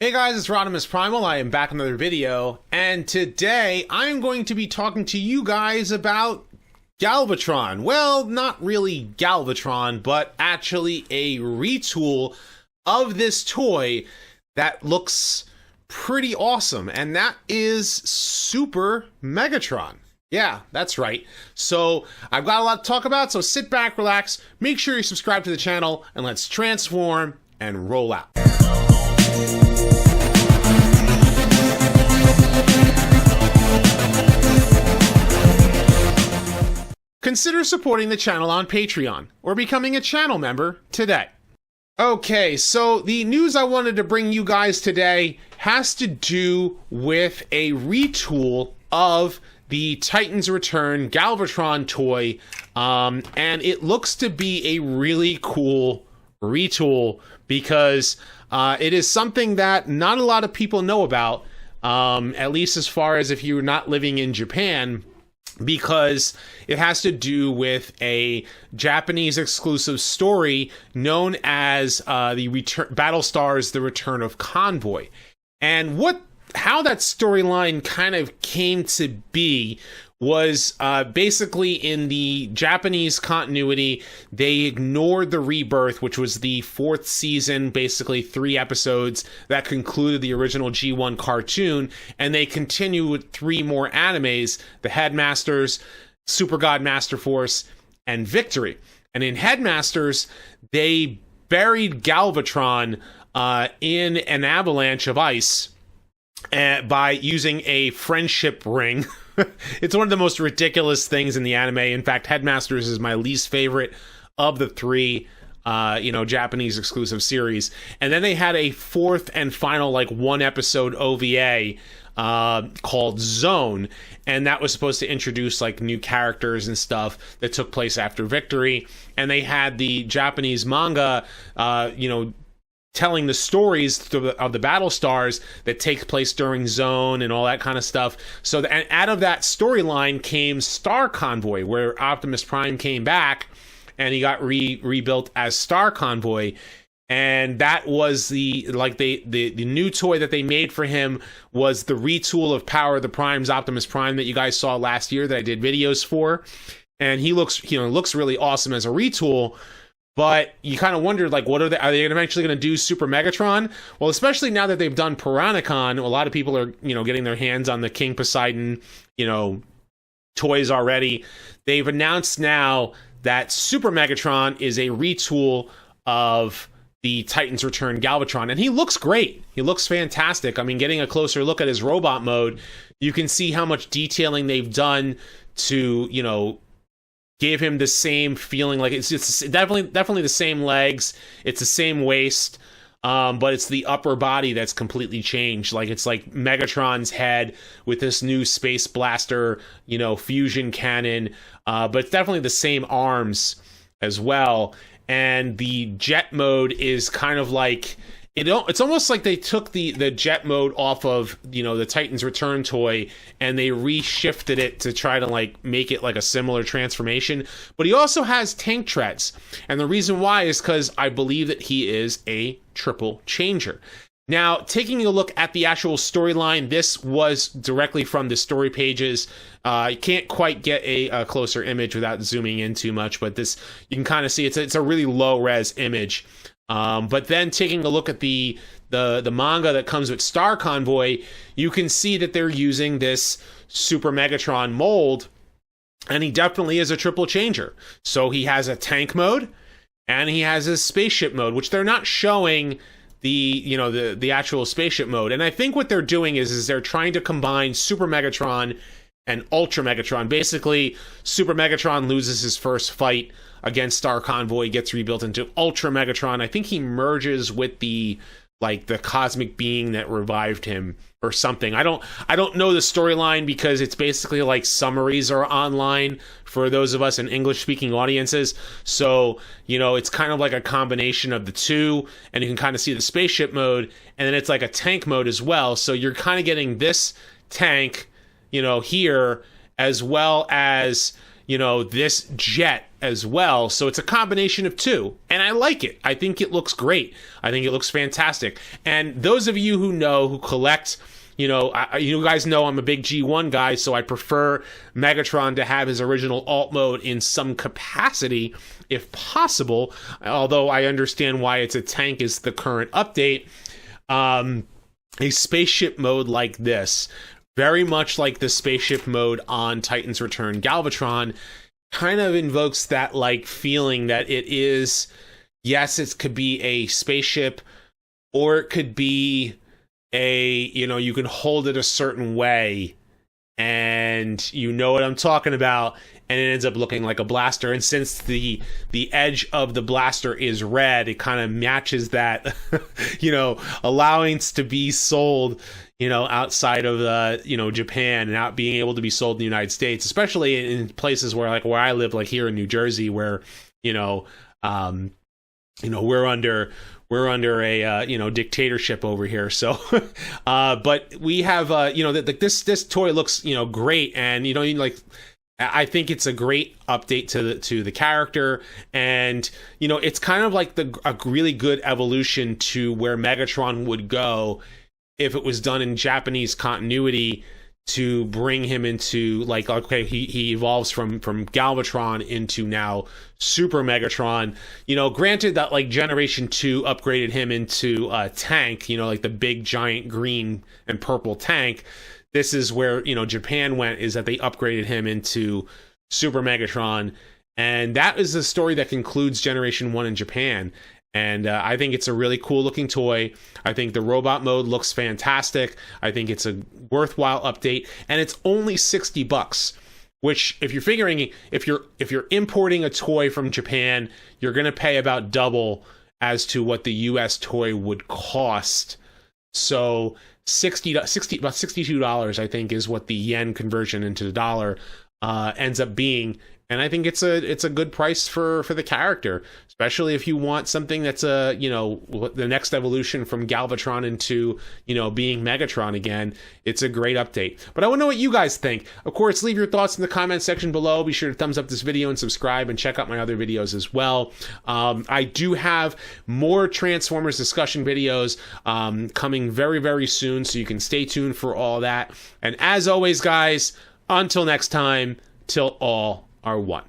Hey guys, it's Rodimus Primal. I am back in another video, and today I'm going to be talking to you guys about Galvatron. Well, not really Galvatron, but actually a retool of this toy that looks pretty awesome, and that is Super Megatron. Yeah, that's right. So I've got a lot to talk about, so sit back, relax, make sure you subscribe to the channel, and let's transform and roll out. Consider supporting the channel on Patreon or becoming a channel member today. Okay, so the news I wanted to bring you guys today has to do with a retool of the Titans Return Galvatron toy, and it looks to be a really cool retool because it is something that not a lot of people know about, at least as far as if you're not living in Japan, because it has to do with a Japanese exclusive story known as the Battlestar's The Return of Convoy. And how that storyline kind of came to be was basically in the Japanese continuity, they ignored the rebirth, which was the fourth season, basically 3 episodes that concluded the original G1 cartoon, and they continue with 3 more animes, the Headmasters, Super God Master Force, and Victory. And in Headmasters, they buried Galvatron in an avalanche of ice by using a friendship ring. It's one of the most ridiculous things in the anime. In fact, Headmasters is my least favorite of the 3 Japanese exclusive series. And then they had a 4th and final 1 episode OVA called Zone, and that was supposed to introduce new characters and stuff that took place after Victory. And they had the Japanese manga telling the stories of the Battlestars that take place during Zone and all that kind of stuff. So and out of that storyline came Star Convoy, where Optimus Prime came back and he got rebuilt as Star Convoy. And that was the new toy that they made for him was the retool of Power of the Primes Optimus Prime that you guys saw last year that I did videos for. And he looks really awesome as a retool. But you kind of wondered, what are they eventually going to do Super Megatron? Well, especially now that they've done Piranha-Con, a lot of people are, getting their hands on the King Poseidon, toys already. They've announced now that Super Megatron is a retool of the Titans Return Galvatron, and he looks great. He looks fantastic. I mean, getting a closer look at his robot mode, you can see how much detailing they've done to, give him the same feeling. It's definitely the same legs. It's the same waist, but it's the upper body that's completely changed. It's like Megatron's head with this new space blaster, fusion cannon. But it's definitely the same arms as well. And the jet mode is kind of it's almost like they took the jet mode off of, the Titans Return toy and they reshifted it to try to make it a similar transformation. But he also has tank treads. And the reason why is because I believe that he is a triple changer. Now, taking a look at the actual storyline, this was directly from the story pages. You can't quite get a closer image without zooming in too much, but this, you can kind of see it's a really low res image. But then taking a look at the manga that comes with Star Convoy, you can see that they're using this Super Megatron mold, and he definitely is a triple changer. So he has a tank mode, and he has a spaceship mode, which they're not showing the actual spaceship mode. And I think what they're doing is they're trying to combine Super Megatron and Ultra Megatron. Basically, Super Megatron loses his first fight against Star Convoy, gets rebuilt into Ultra Megatron. I think he merges with the cosmic being that revived him or something. I don't know the storyline because it's basically summaries are online for those of us in English speaking audiences. So, it's kind of like a combination of the two, and you can kind of see the spaceship mode, and then it's like a tank mode as well. So you're kind of getting this tank, here, as well as this jet as well. So it's a combination of two, and I like it. I think it looks great. I think it looks fantastic. And those of you who collect, you guys know I'm a big G1 guy, so I prefer Megatron to have his original alt mode in some capacity, if possible, although I understand why it's a tank is the current update. A spaceship mode like this, very much like the spaceship mode on Titans Return Galvatron, kind of invokes that feeling that it is, yes, it could be a spaceship, or it could be you can hold it a certain way, and you know what I'm talking about, and it ends up looking like a blaster. And since the edge of the blaster is red, it kind of matches that, allowing it to be sold, outside of Japan, and not being able to be sold in the United States, especially in places where I live, like here in New Jersey, where we're under a dictatorship over here. So but we have this toy looks great, and I think it's a great update to the character, and it's kind of like a really good evolution to where Megatron would go if it was done in Japanese continuity, to bring him into he evolves from Galvatron into now Super Megatron. Granted that Generation 2 upgraded him into a tank, the big giant green and purple tank. This is where Japan went, is that they upgraded him into Super Megatron, and that is the story that concludes Generation 1 in Japan. And I think it's a really cool looking toy. I think the robot mode looks fantastic. I think it's a worthwhile update, and it's only $60, which if you're importing a toy from Japan, you're going to pay about double as to what the US toy would cost. So about $62, I think, is what the yen conversion into the dollar ends up being. And I think it's a good price for the character, especially if you want something that's the next evolution from Galvatron into being Megatron again. It's a great update. But I want to know what you guys think. Of course, leave your thoughts in the comment section below. Be sure to thumbs up this video and subscribe, and check out my other videos as well. I do have more Transformers discussion videos coming very, very soon, so you can stay tuned for all that. And as always, guys, until next time, till all are one.